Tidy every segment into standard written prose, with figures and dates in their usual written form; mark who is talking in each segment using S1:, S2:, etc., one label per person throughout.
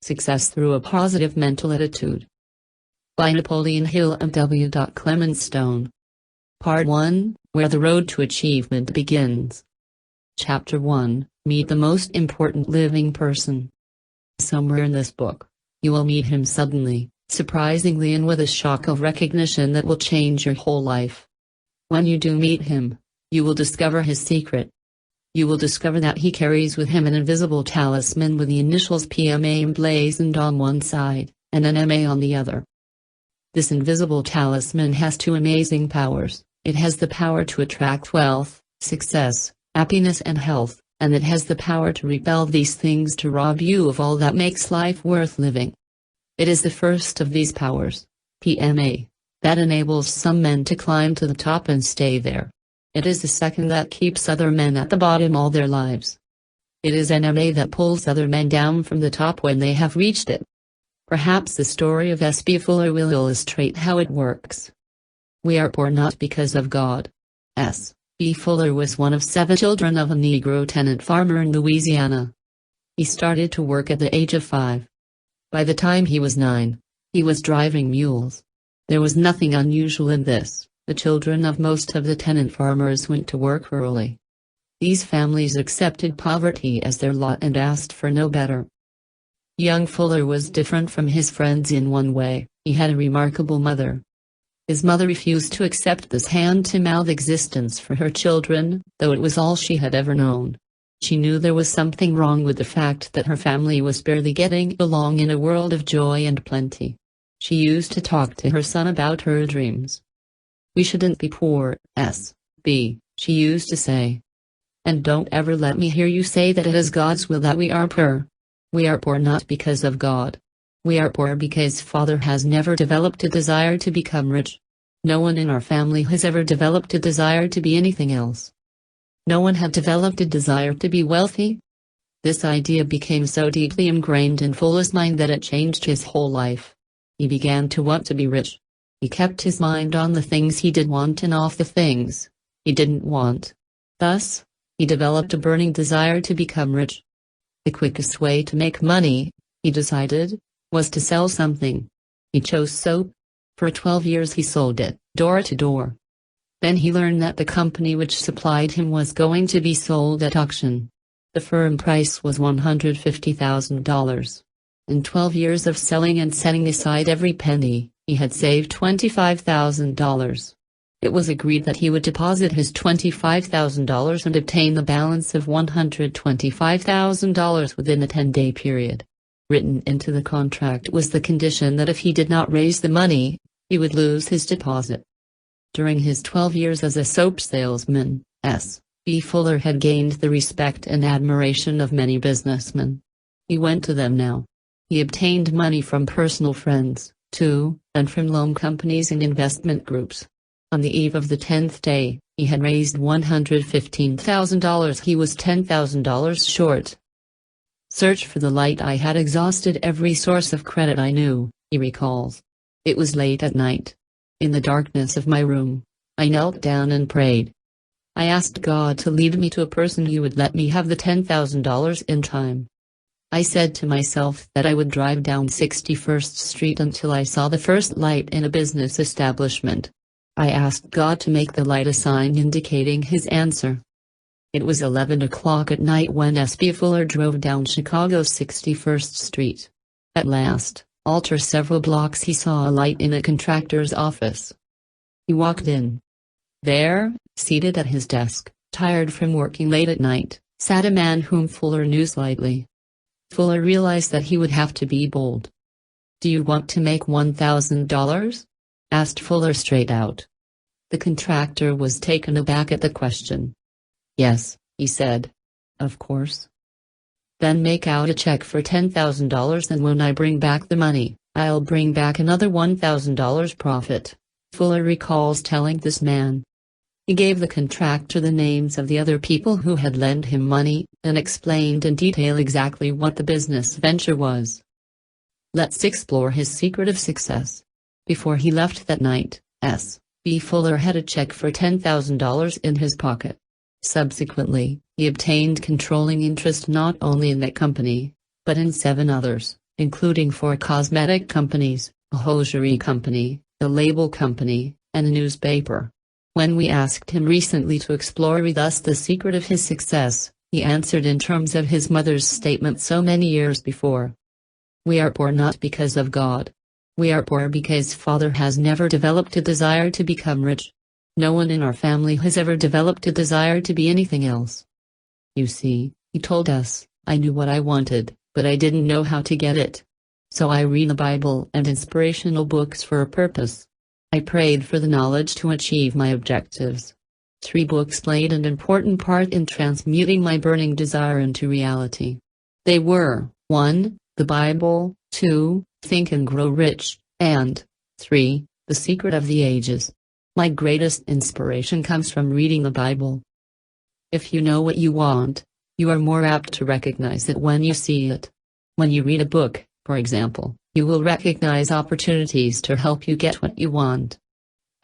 S1: Success Through a Positive Mental Attitude. By Napoleon Hill and W. Clement Stone. Part 1, Where the Road to Achievement Begins. Chapter 1, Meet the Most Important Living Person. Somewhere in this book, you will meet him suddenly, surprisingly, and with a shock of recognition that will change your whole life. When you do meet him, you will discover his secret. You will discover that he carries with him an invisible talisman with the initials PMA emblazoned on one side, and an MA on the other. This invisible talisman has two amazing powers. It has the power to attract wealth, success, happiness and health, and it has the power to repel these things to rob you of all that makes life worth living. It is the first of these powers, PMA, that enables some men to climb to the top and stay there. It is the second that keeps other men at the bottom all their lives. It is an MA that pulls other men down from the top when they have reached it. Perhaps the story of S.B. Fuller will illustrate how it works. We are poor not because of God. S.B. Fuller was one of 7 children of a Negro tenant farmer in Louisiana. He started to work at the age of 5. By the time he was 9, he was driving mules. There was nothing unusual in this. The children of most of the tenant farmers went to work early. These families accepted poverty as their lot and asked for no better. Young Fuller was different from his friends in one way: he had a remarkable mother. His mother refused to accept this hand-to-mouth existence for her children, though it was all she had ever known. She knew there was something wrong with the fact that her family was barely getting along in a world of joy and plenty. She used to talk to her son about her dreams. "We shouldn't be poor, S.B., she used to say. And don't ever let me hear you say that it is God's will that we are poor. We are poor not because of God. We are poor because Father has never developed a desire to become rich. No one in our family has ever developed a desire to be anything else. No one had developed a desire to be wealthy." This idea became so deeply ingrained in Fuller's mind that it changed his whole life. He began to want to be rich. He kept his mind on the things he did want and off the things he didn't want. Thus, he developed a burning desire to become rich. The quickest way to make money, he decided, was to sell something. He chose soap. For 12 years he sold it, door to door. Then he learned that the company which supplied him was going to be sold at auction. The firm price was $150,000. In 12 years of selling and setting aside every penny, he had saved $25,000. It was agreed that he would deposit his $25,000 and obtain the balance of $125,000 within a 10-day period. Written into the contract was the condition that if he did not raise the money, he would lose his deposit. During his 12 years as a soap salesman, S.B. Fuller had gained the respect and admiration of many businessmen. He went to them now. He obtained money from personal friends, too, and from loan companies and investment groups. On the eve of the 10th day, he had raised $115,000. He was $10,000 short. "Search for the light. I had exhausted every source of credit I knew," he recalls. "It was late at night. In the darkness of my room, I knelt down and prayed. I asked God to lead me to a person who would let me have the $10,000 in time. I said to myself that I would drive down 61st Street until I saw the first light in a business establishment. I asked God to make the light a sign indicating His answer." It was 11 o'clock at night when S.B. Fuller drove down Chicago's 61st Street. At last, after several blocks, he saw a light in a contractor's office. He walked in. There, seated at his desk, tired from working late at night, sat a man whom Fuller knew slightly. Fuller realized that he would have to be bold. "Do you want to make $1,000? asked Fuller straight out. The contractor was taken aback at the question. "Yes," he said. "Of course." "Then make out a check for $10,000 and when I bring back the money, I'll bring back another $1,000 profit," Fuller recalls telling this man. He gave the contractor the names of the other people who had lent him money, and explained in detail exactly what the business venture was. Let's explore his secret of success. Before he left that night, S.B. Fuller had a check for $10,000 in his pocket. Subsequently, he obtained controlling interest not only in that company, but in 7 others, including 4 cosmetic companies, a hosiery company, a label company, and a newspaper. When we asked him recently to explore with us the secret of his success, he answered in terms of his mother's statement so many years before. We are poor not because of God. We are poor because Father has never developed a desire to become rich. No one in our family has ever developed a desire to be anything else. You see, he told us, I knew what I wanted, but I didn't know how to get it. So I read the Bible and inspirational books for a purpose. I prayed for the knowledge to achieve my objectives. 3 books played an important part in transmuting my burning desire into reality. They were, 1, the Bible, 2, Think and Grow Rich, and 3, The Secret of the Ages. My greatest inspiration comes from reading the Bible. If you know what you want, you are more apt to recognize it when you see it. When you read a book, for example, you will recognize opportunities to help you get what you want.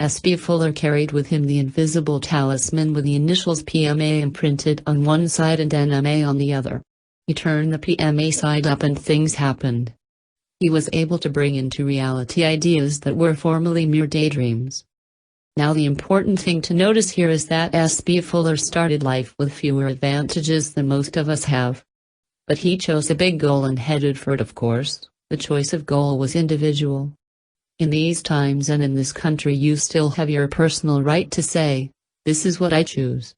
S1: S.B. Fuller carried with him the invisible talisman with the initials PMA imprinted on one side and NMA on the other. He turned the PMA side up and things happened. He was able to bring into reality ideas that were formerly mere daydreams. Now the important thing to notice here is that S.B. Fuller started life with fewer advantages than most of us have. But he chose a big goal and headed for it, of course. The choice of goal was individual. In these times and in this country you still have your personal right to say, this is what I choose.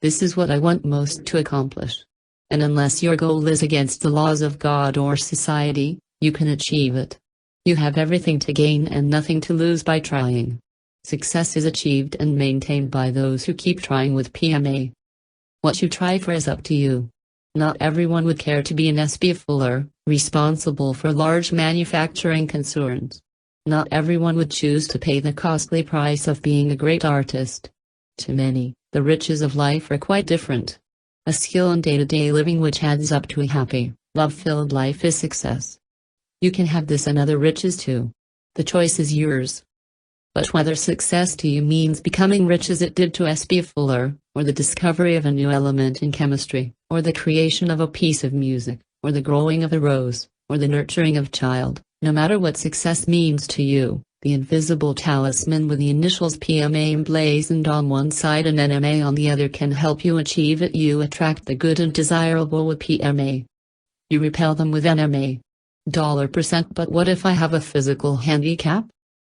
S1: This is what I want most to accomplish. And unless your goal is against the laws of God or society, you can achieve it. You have everything to gain and nothing to lose by trying. Success is achieved and maintained by those who keep trying with PMA. What you try for is up to you. Not everyone would care to be an S.B. Fuller, responsible for large manufacturing concerns. Not everyone would choose to pay the costly price of being a great artist. To many, the riches of life are quite different. A skill in day-to-day living which adds up to a happy, love-filled life is success. You can have this and other riches too. The choice is yours. But whether success to you means becoming rich as it did to S.B. Fuller, or the discovery of a new element in chemistry, or the creation of a piece of music, or the growing of a rose, or the nurturing of a child, no matter what success means to you, the invisible talisman with the initials PMA emblazoned on one side and NMA on the other can help you achieve it. You attract the good and desirable with PMA. You repel them with NMA. $%. But what if I have a physical handicap?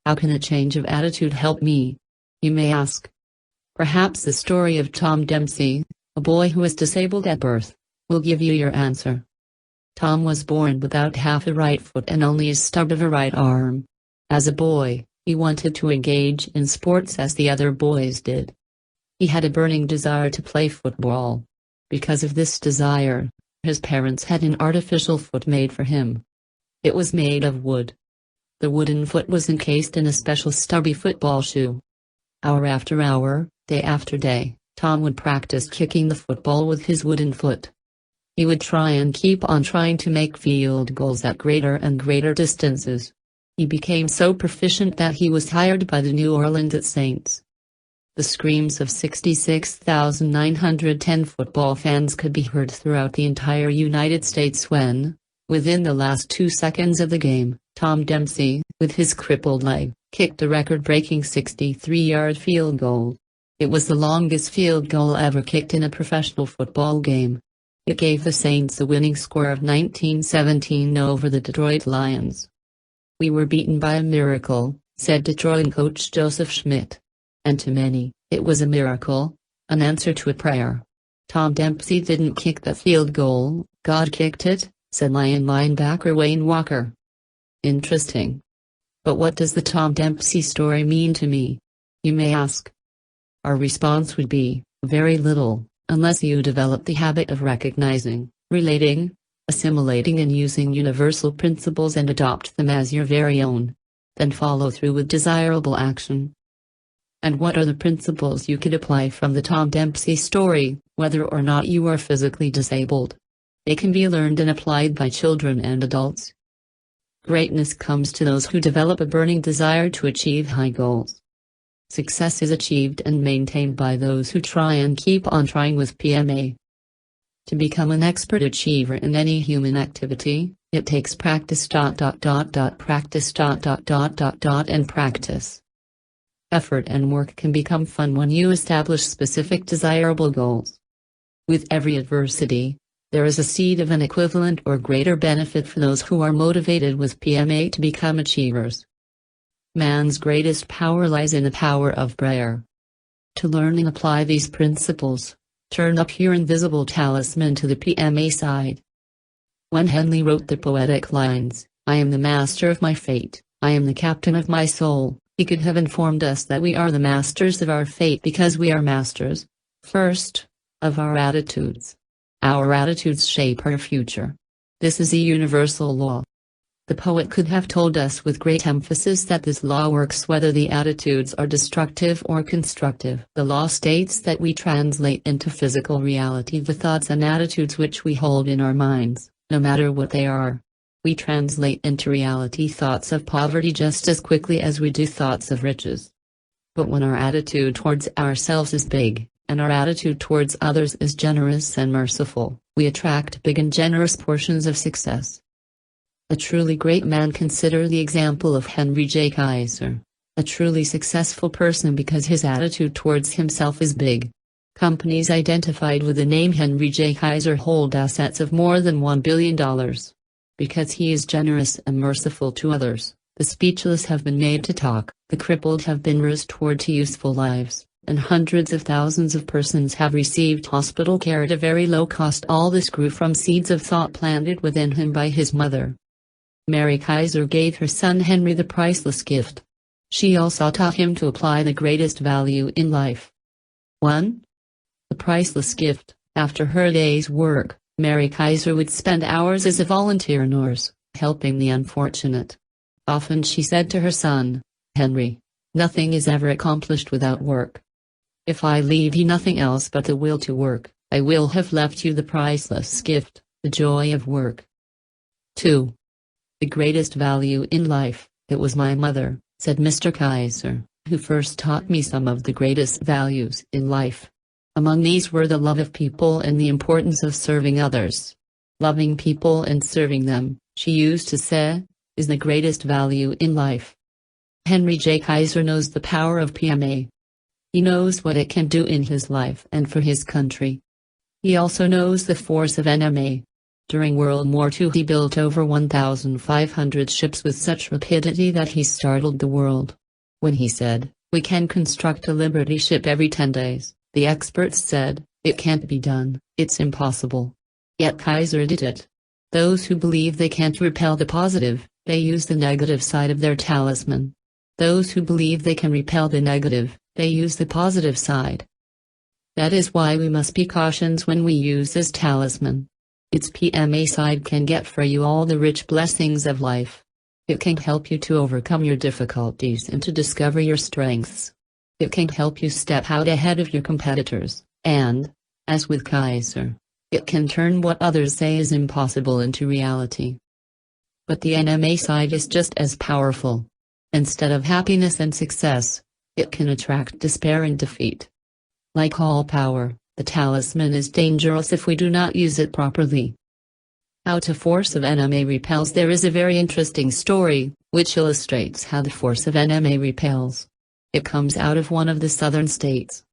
S1: How can a change of attitude help me? You may ask. Perhaps the story of Tom Dempsey, a boy who was disabled at birth, will give you your answer. Tom was born without half a right foot and only a stub of a right arm. As a boy, he wanted to engage in sports as the other boys did. He had a burning desire to play football. Because of this desire, his parents had an artificial foot made for him. It was made of wood. The wooden foot was encased in a special stubby football shoe. Hour after hour, day after day, Tom would practice kicking the football with his wooden foot. He would try and keep on trying to make field goals at greater and greater distances. He became so proficient that he was hired by the New Orleans Saints. The screams of 66,910 football fans could be heard throughout the entire United States when, within the last 2 seconds of the game, Tom Dempsey, with his crippled leg, kicked a record-breaking 63-yard field goal. It was the longest field goal ever kicked in a professional football game. It gave the Saints a winning score of 19-17 over the Detroit Lions. "We were beaten by a miracle," said Detroit coach Joseph Schmidt. And to many, it was a miracle, an answer to a prayer. Tom Dempsey didn't kick the field goal, God kicked it, said Lion linebacker Wayne Walker. Interesting. But what does the Tom Dempsey story mean to me? You may ask. Our response would be, very little, unless you develop the habit of recognizing, relating, assimilating and using universal principles and adopt them as your very own. Then follow through with desirable action. And what are the principles you could apply from the Tom Dempsey story, whether or not you are physically disabled? They can be learned and applied by children and adults. Greatness comes to those who develop a burning desire to achieve high goals. Success is achieved and maintained by those who try and keep on trying with PMA. To become an expert achiever in any human activity, It takes practice. Practice. And practice. Effort and work can become fun when you establish specific desirable goals. With every adversity, there is a seed of an equivalent or greater benefit for those who are motivated with PMA to become achievers. Man's greatest power lies in the power of prayer. To learn and apply these principles, turn up your invisible talisman to the PMA side. When Henley wrote the poetic lines, "I am the master of my fate, I am the captain of my soul," he could have informed us that we are the masters of our fate because we are masters, first, of our attitudes. Our attitudes shape our future. This is a universal law. The poet could have told us with great emphasis that this law works whether the attitudes are destructive or constructive. The law states that we translate into physical reality the thoughts and attitudes which we hold in our minds, no matter what they are. We translate into reality thoughts of poverty just as quickly as we do thoughts of riches. But when our attitude towards ourselves is big, and our attitude towards others is generous and merciful, we attract big and generous portions of success. A truly great man, consider the example of Henry J. Kaiser, a truly successful person because his attitude towards himself is big. Companies identified with the name Henry J. Kaiser hold assets of more than $1 billion. Because he is generous and merciful to others, the speechless have been made to talk, the crippled have been restored to useful lives, and hundreds of thousands of persons have received hospital care at a very low cost. All this grew from seeds of thought planted within him by his mother. Mary Kaiser gave her son Henry the priceless gift. She also taught him to apply the greatest value in life. 1. The priceless gift. After her day's work, Mary Kaiser would spend hours as a volunteer nurse, helping the unfortunate. Often she said to her son, "Henry, nothing is ever accomplished without work. If I leave you nothing else but the will to work, I will have left you the priceless gift, the joy of work." 2. The greatest value in life. It was my mother, said Mr. Kaiser, who first taught me some of the greatest values in life. Among these were the love of people and the importance of serving others. Loving people and serving them, she used to say, is the greatest value in life. Henry J. Kaiser knows the power of PMA. He knows what it can do in his life and for his country. He also knows the force of NMA. During World War II he built over 1,500 ships with such rapidity that he startled the world. When he said, "We can construct a Liberty ship every 10 days, the experts said, "It can't be done, it's impossible." Yet Kaiser did it. Those who believe they can't repel the positive, they use the negative side of their talisman. Those who believe they can repel the negative, they use the positive side. That is why we must be cautious when we use this talisman. Its PMA side can get for you all the rich blessings of life. It can help you to overcome your difficulties and to discover your strengths. It can help you step out ahead of your competitors, and, as with Kaiser, it can turn what others say is impossible into reality. But the NMA side is just as powerful. Instead of happiness and success, it can attract despair and defeat. Like all power, the talisman is dangerous if we do not use it properly. How the force of NMA repels. There is a very interesting story, which illustrates how the force of NMA repels. It comes out of one of the southern states.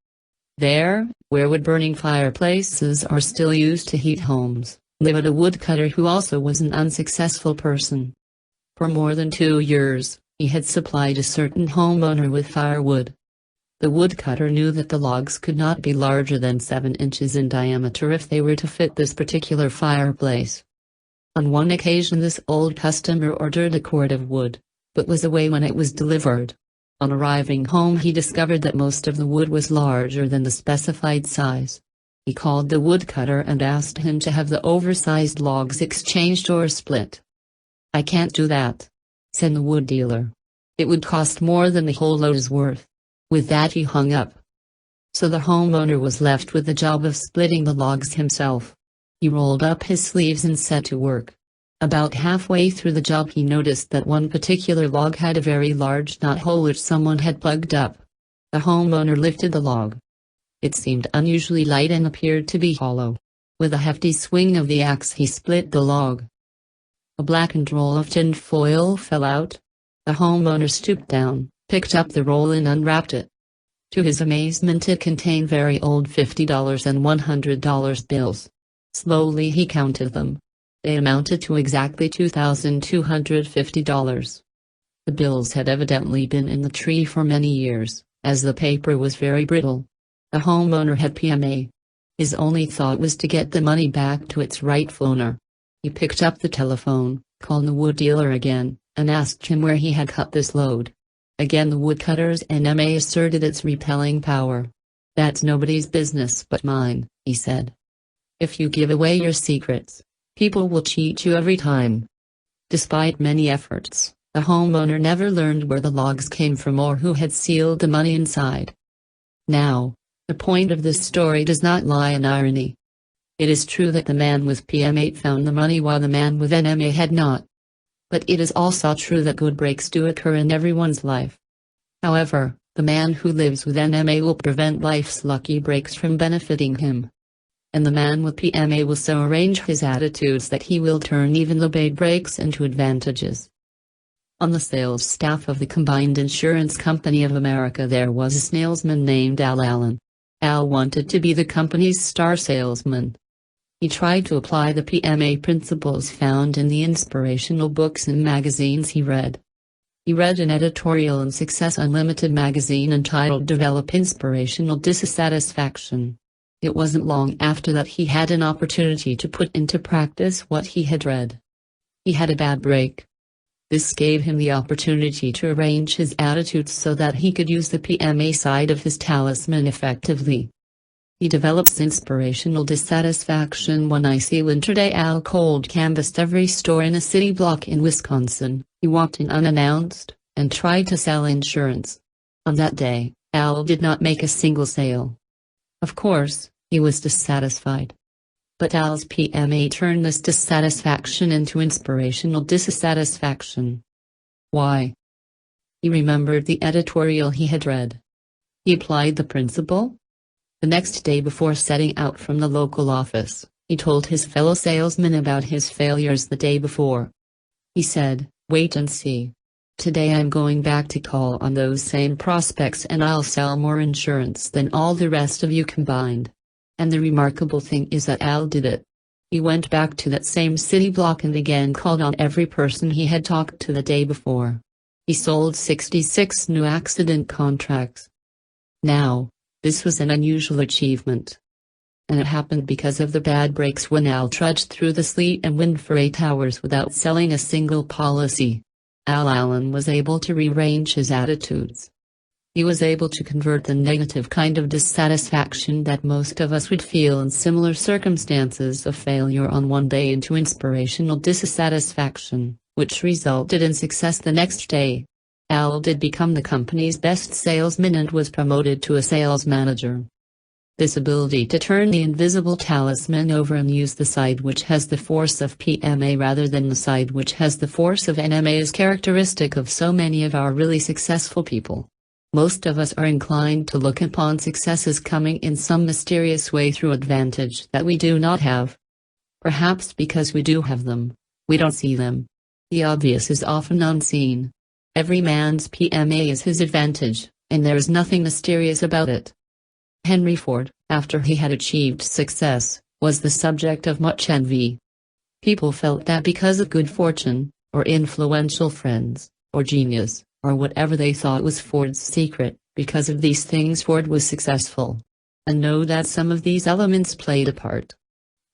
S1: There, where wood-burning fireplaces are still used to heat homes, lived a woodcutter who also was an unsuccessful person. For more than 2 years, he had supplied a certain homeowner with firewood. The woodcutter knew that the logs could not be larger than 7 inches in diameter if they were to fit this particular fireplace. On one occasion this old customer ordered a cord of wood, but was away when it was delivered. On arriving home he discovered that most of the wood was larger than the specified size. He called the woodcutter and asked him to have the oversized logs exchanged or split. "I can't do that," said the wood dealer. "It would cost more than the whole load is worth." With that he hung up. So the homeowner was left with the job of splitting the logs himself. He rolled up his sleeves and set to work. About halfway through the job he noticed that one particular log had a very large knot hole which someone had plugged up. The homeowner lifted the log. It seemed unusually light and appeared to be hollow. With a hefty swing of the axe he split the log. A blackened roll of tin foil fell out. The homeowner stooped down, picked up the roll and unwrapped it. To his amazement, it contained very old $50 and $100 bills. Slowly he counted them. They amounted to exactly $2,250. The bills had evidently been in the tree for many years, as the paper was very brittle. The homeowner had PMA. His only thought was to get the money back to its rightful owner. He picked up the telephone, called the wood dealer again, and asked him where he had cut this load. Again the woodcutter's PMA asserted its repelling power. "That's nobody's business but mine," he said. "If you give away your secrets, people will cheat you every time." Despite many efforts, the homeowner never learned where the logs came from or who had sealed the money inside. Now, the point of this story does not lie in irony. It is true that the man with PMA found the money while the man with NMA had not. But it is also true that good breaks do occur in everyone's life. However, the man who lives with NMA will prevent life's lucky breaks from benefiting him. And the man with PMA will so arrange his attitudes that he will turn even the bad breaks into advantages. On the sales staff of the Combined Insurance Company of America there was a salesman named Al Allen. Al wanted to be the company's star salesman. He tried to apply the PMA principles found in the inspirational books and magazines he read. He read an editorial in Success Unlimited magazine entitled "Develop Inspirational Dissatisfaction." It wasn't long after that he had an opportunity to put into practice what he had read. He had a bad break. This gave him the opportunity to arrange his attitudes so that he could use the PMA side of his talisman effectively. He develops inspirational dissatisfaction. One icy winter day, Al cold canvassed every store in a city block in Wisconsin. He walked in unannounced and tried to sell insurance. On that day, Al did not make a single sale. Of course, he was dissatisfied. But Al's PMA turned this dissatisfaction into inspirational dissatisfaction. Why? He remembered the editorial he had read. He applied the principle. The next day, before setting out from the local office, he told his fellow salesmen about his failures the day before. He said, "Wait and see. Today I'm going back to call on those same prospects and I'll sell more insurance than all the rest of you combined." And the remarkable thing is that Al did it. He went back to that same city block and again called on every person he had talked to the day before. He sold 66 new accident contracts. Now, this was an unusual achievement. And it happened because of the bad breaks when Al trudged through the sleet and wind for 8 hours without selling a single policy. Al Allen was able to rearrange his attitudes. He was able to convert the negative kind of dissatisfaction that most of us would feel in similar circumstances of failure on one day into inspirational dissatisfaction, which resulted in success the next day. Al did become the company's best salesman and was promoted to a sales manager. This ability to turn the invisible talisman over and use the side which has the force of PMA rather than the side which has the force of NMA is characteristic of so many of our really successful people. Most of us are inclined to look upon success as coming in some mysterious way through advantage that we do not have. Perhaps because we do have them, we don't see them. The obvious is often unseen. Every man's PMA is his advantage, and there is nothing mysterious about it. Henry Ford, after he had achieved success, was the subject of much envy. People felt that because of good fortune, or influential friends, or genius, or whatever they thought was Ford's secret, because of these things Ford was successful. And know that some of these elements played a part.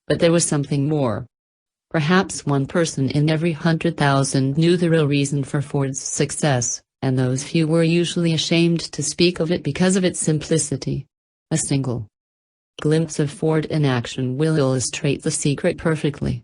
S1: But there was something more. Perhaps one person in every 100,000 knew the real reason for Ford's success, and those few were usually ashamed to speak of it because of its simplicity. A single glimpse of Ford in action will illustrate the secret perfectly.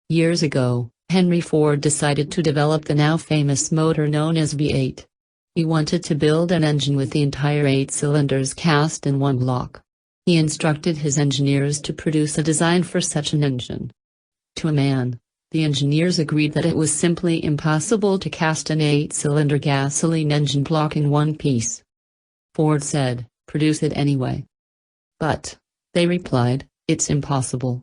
S1: Years ago, Henry Ford decided to develop the now famous motor known as V8. He wanted to build an engine with the entire 8 cylinders cast in one block. He instructed his engineers to produce a design for such an engine. To a man, the engineers agreed that it was simply impossible to cast an 8-cylinder gasoline engine block in one piece. Ford said, "Produce it anyway." "But," they replied, "it's impossible."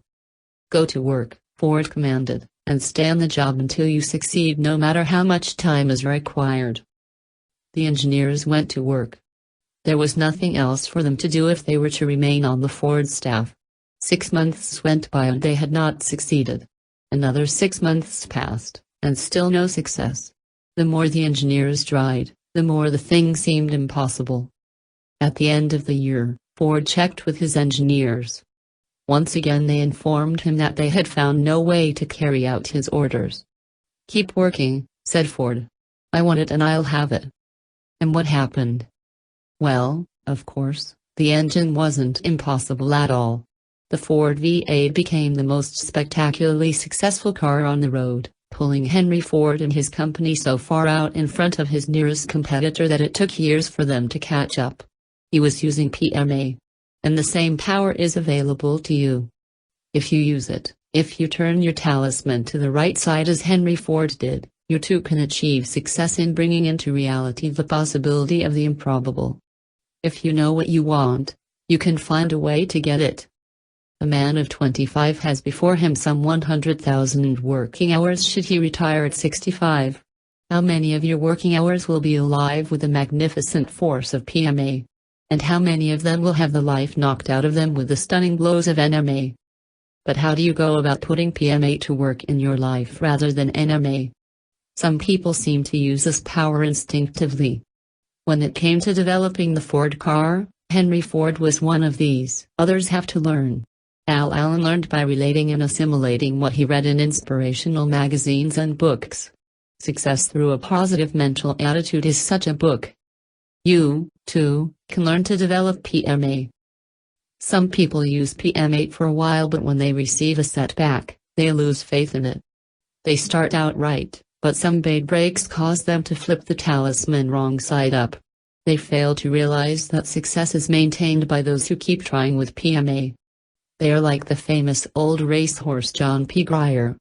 S1: "Go to work," Ford commanded, and stay on the job until you succeed, no matter how much time is required. The engineers went to work. There was nothing else for them to do if they were to remain on the Ford staff. 6 months went by and they had not succeeded. Another 6 months passed, and still no success. The more the engineers tried, the more the thing seemed impossible. At the end of the year, Ford checked with his engineers. Once again they informed him that they had found no way to carry out his orders. "Keep working," said Ford. "I want it and I'll have it." And what happened? Well, of course, the engine wasn't impossible at all. The Ford V8 became the most spectacularly successful car on the road, pulling Henry Ford and his company so far out in front of his nearest competitor that it took years for them to catch up. He was using PMA. And the same power is available to you. If you use it, if you turn your talisman to the right side as Henry Ford did, you too can achieve success in bringing into reality the possibility of the improbable. If you know what you want, you can find a way to get it. A man of 25 has before him some 100,000 working hours should he retire at 65. How many of your working hours will be alive with the magnificent force of PMA? And how many of them will have the life knocked out of them with the stunning blows of NMA? But how do you go about putting PMA to work in your life rather than NMA? Some people seem to use this power instinctively. When it came to developing the Ford car, Henry Ford was one of these. Others have to learn. Al Allen learned by relating and assimilating what he read in inspirational magazines and books. Success Through a Positive Mental Attitude is such a book. You, too, can learn to develop PMA. Some people use PMA for a while, but when they receive a setback, they lose faith in it. They start out right, but some bad breaks cause them to flip the talisman wrong side up. They fail to realize that success is maintained by those who keep trying with PMA. They are like the famous old racehorse John P. Grier.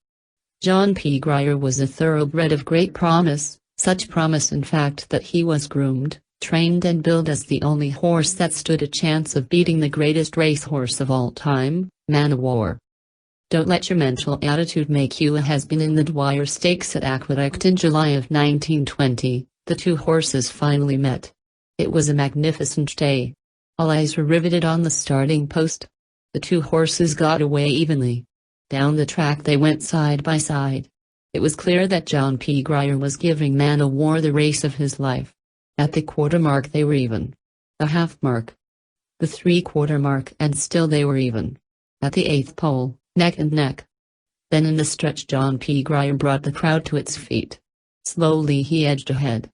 S1: John P. Grier was a thoroughbred of great promise, such promise in fact that he was groomed, trained and built as the only horse that stood a chance of beating the greatest racehorse of all time, Man o' War. Don't let your mental attitude make you a has-been. In the Dwyer Stakes at Aqueduct in July of 1920, the two horses finally met. It was a magnificent day. All eyes were riveted on the starting post. The two horses got away evenly. Down the track they went side by side. It was clear that John P. Grier was giving Man o' War the race of his life. At the quarter mark they were even. The half mark. The three-quarter mark, and still they were even. At the eighth pole, neck and neck. Then in the stretch John P. Grier brought the crowd to its feet. Slowly he edged ahead.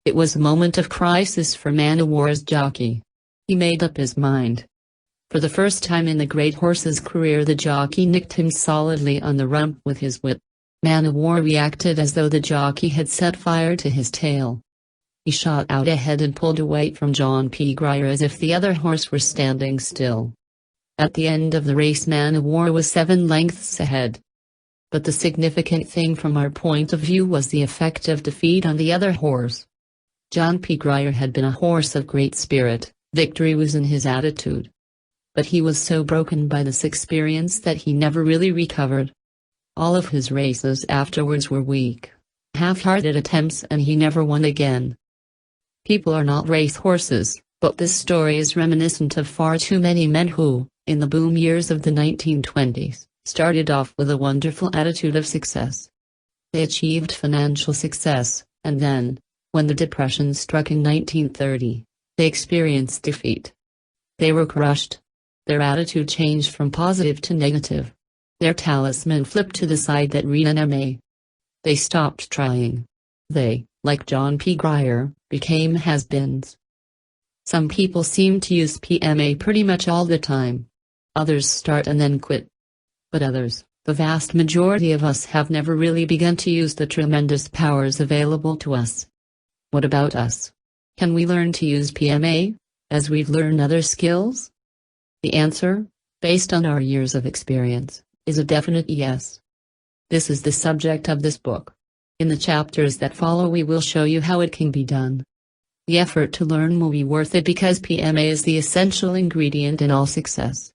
S1: It was a moment of crisis for Man o' War's jockey. He made up his mind. For the first time in the great horse's career the jockey nicked him solidly on the rump with his whip. Man o' War reacted as though the jockey had set fire to his tail. He shot out ahead and pulled away from John P. Grier as if the other horse were standing still. At the end of the race Man o' War was 7 lengths ahead. But the significant thing from our point of view was the effect of defeat on the other horse. John P. Grier had been a horse of great spirit, victory was in his attitude. But he was so broken by this experience that he never really recovered. All of his races afterwards were weak, half-hearted attempts, and he never won again. People are not race horses, but this story is reminiscent of far too many men who, in the boom years of the 1920s, started off with a wonderful attitude of success. They achieved financial success, and then, when the Depression struck in 1930, they experienced defeat. They were crushed. Their attitude changed from positive to negative. Their talisman flipped to the side that read NMA. They stopped trying. They, like John P. Grier, became has-beens. Some people seem to use PMA pretty much all the time. Others start and then quit. But others, the vast majority of us, have never really begun to use the tremendous powers available to us. What about us? Can we learn to use PMA, as we've learned other skills? The answer, based on our years of experience, is a definite yes. This is the subject of this book. In the chapters that follow we will show you how it can be done. The effort to learn will be worth it because PMA is the essential ingredient in all success.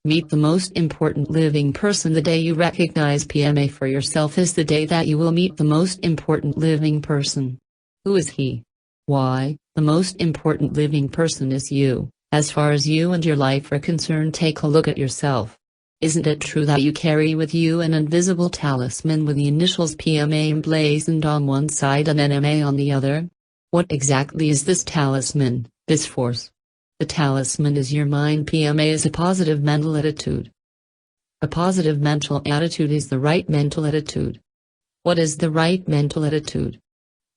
S1: Meet the most important living person. The day you recognize PMA for yourself is the day that you will meet the most important living person. Who is he? Why, the most important living person is you. As far as you and your life are concerned, take a look at yourself. Isn't it true that you carry with you an invisible talisman with the initials PMA emblazoned on one side and NMA on the other? What exactly is this talisman, this force? The talisman is your mind. PMA is a positive mental attitude. A positive mental attitude is the right mental attitude. What is the right mental attitude?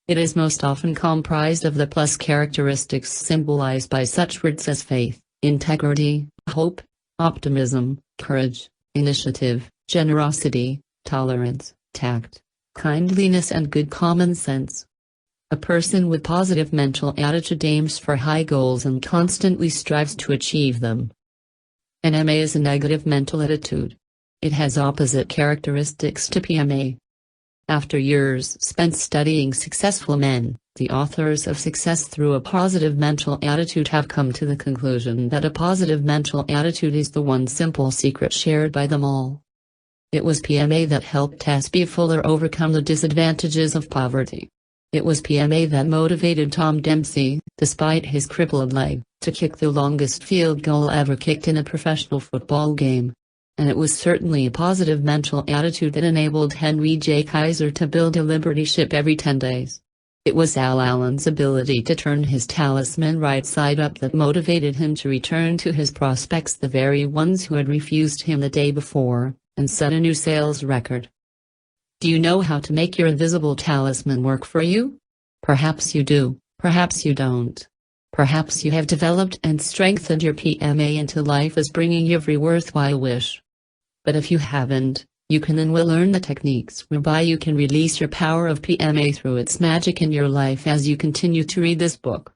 S1: It is most often comprised of the plus characteristics symbolized by such words as faith, integrity, hope, optimism, courage, initiative, generosity, tolerance, tact, kindliness and good common sense. A person with positive mental attitude aims for high goals and constantly strives to achieve them. NMA is a negative mental attitude. It has opposite characteristics to PMA. After years spent studying successful men, the authors of Success Through a Positive Mental Attitude have come to the conclusion that a positive mental attitude is the one simple secret shared by them all. It was PMA that helped S.B. Fuller overcome the disadvantages of poverty. It was PMA that motivated Tom Dempsey, despite his crippled leg, to kick the longest field goal ever kicked in a professional football game. And it was certainly a positive mental attitude that enabled Henry J. Kaiser to build a Liberty ship every 10 days. It was Al Allen's ability to turn his talisman right side up that motivated him to return to his prospects, the very ones who had refused him the day before, and set a new sales record. Do you know how to make your invisible talisman work for you? Perhaps you do, perhaps you don't. Perhaps you have developed and strengthened your PMA into life as bringing you every worthwhile wish. But if you haven't, you can and will learn the techniques whereby you can release your power of PMA through its magic in your life as you continue to read this book.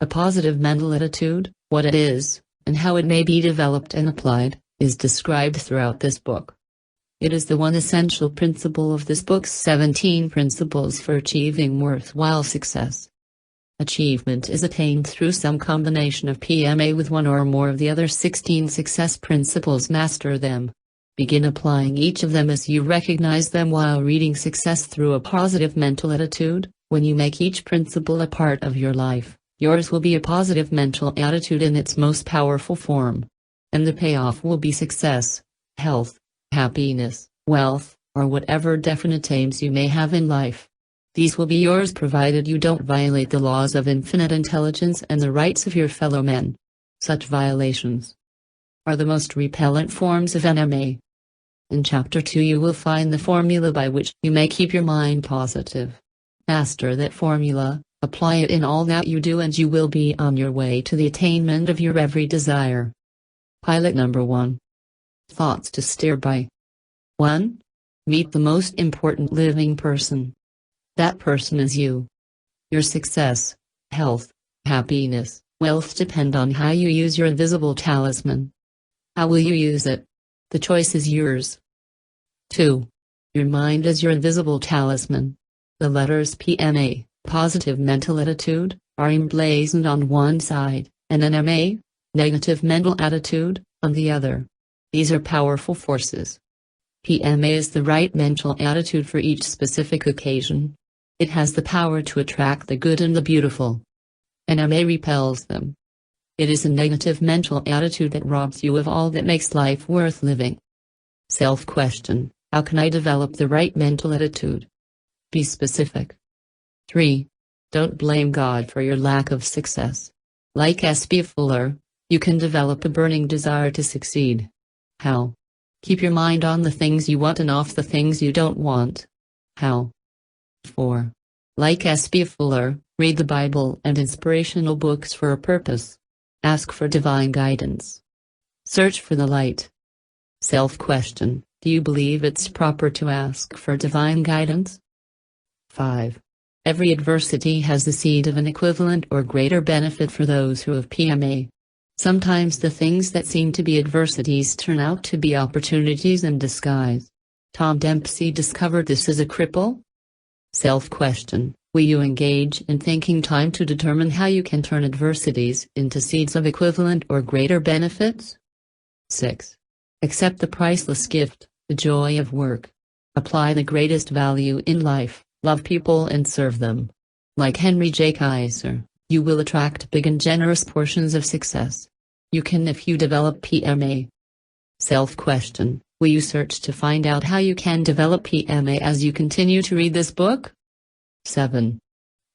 S1: A positive mental attitude, what it is, and how it may be developed and applied, is described throughout this book. It is the one essential principle of this book's 17 principles for achieving worthwhile success. Achievement is attained through some combination of PMA with one or more of the other 16 success principles. Master them. Begin applying each of them as you recognize them while reading Success Through a Positive Mental Attitude. When you make each principle a part of your life, yours will be a positive mental attitude in its most powerful form. And the payoff will be success, health, happiness, wealth, or whatever definite aims you may have in life. These will be yours provided you don't violate the laws of infinite intelligence and the rights of your fellow men. Such violations are the most repellent forms of NMA. In Chapter 2 you will find the formula by which you may keep your mind positive. Master that formula, apply it in all that you do, and you will be on your way to the attainment of your every desire. Pilot number 1. Thoughts to steer by. 1. Meet the most important living person. That person is you. Your success, health, happiness, wealth depend on how you use your invisible talisman. How will you use it? The choice is yours. 2. Your mind is your invisible talisman. The letters PMA, positive mental attitude, are emblazoned on one side, and NMA, negative mental attitude, on the other. These are powerful forces. PMA is the right mental attitude for each specific occasion. It has the power to attract the good and the beautiful. NMA repels them. It is a negative mental attitude that robs you of all that makes life worth living. Self-question: how can I develop the right mental attitude? Be specific. 3. Don't blame God for your lack of success. Like S.B. Fuller, you can develop a burning desire to succeed. How? Keep your mind on the things you want and off the things you don't want. How? 4. Like S.B. Fuller, read the Bible and inspirational books for a purpose. Ask for divine guidance. Search for the light. Self-question: do you believe it's proper to ask for divine guidance? 5. Every adversity has the seed of an equivalent or greater benefit for those who have PMA. Sometimes the things that seem to be adversities turn out to be opportunities in disguise. Tom Dempsey discovered this as a cripple. Self-question: will you engage in thinking time to determine how you can turn adversities into seeds of equivalent or greater benefits? 6. Accept the priceless gift, the joy of work. Apply the greatest value in life, love people and serve them. Like Henry J. Kaiser, you will attract big and generous portions of success. You can if you develop PMA. Self-question: will you search to find out how you can develop PMA as you continue to read this book? 7.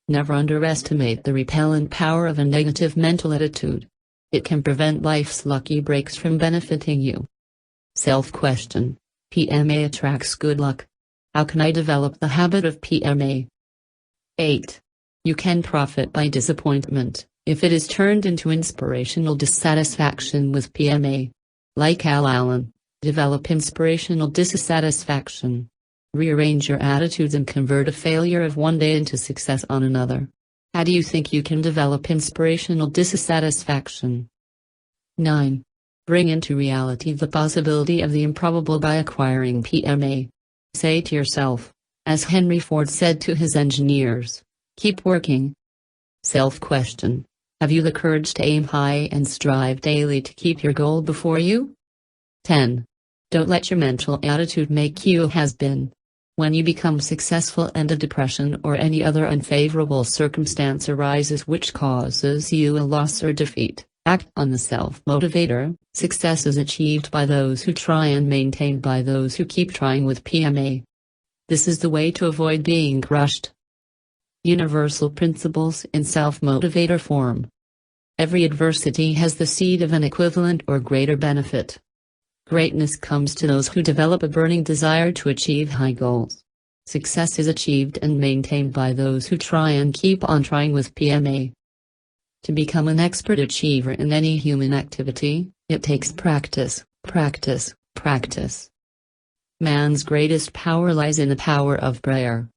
S1: Never underestimate the repellent power of a negative mental attitude. It can prevent life's lucky breaks from benefiting you. Self-question: PMA attracts good luck. How can I develop the habit of PMA? 8. You can profit by disappointment, if it is turned into inspirational dissatisfaction with PMA. Like Al Allen, develop inspirational dissatisfaction. Rearrange your attitudes and convert a failure of one day into success on another. How do you think you can develop inspirational dissatisfaction? 9. Bring into reality the possibility of the improbable by acquiring PMA. Say to yourself, as Henry Ford said to his engineers, keep working. Self-question: have you the courage to aim high and strive daily to keep your goal before you? 10. Don't let your mental attitude make you a has-been. When you become successful and a depression or any other unfavorable circumstance arises which causes you a loss or defeat, act on the self-motivator. Success is achieved by those who try and maintained by those who keep trying with PMA. This is the way to avoid being crushed. Universal principles in self-motivator form. Every adversity has the seed of an equivalent or greater benefit. Greatness comes to those who develop a burning desire to achieve high goals. Success is achieved and maintained by those who try and keep on trying with PMA. To become an expert achiever in any human activity, it takes practice, practice, practice. Man's greatest power lies in the power of prayer.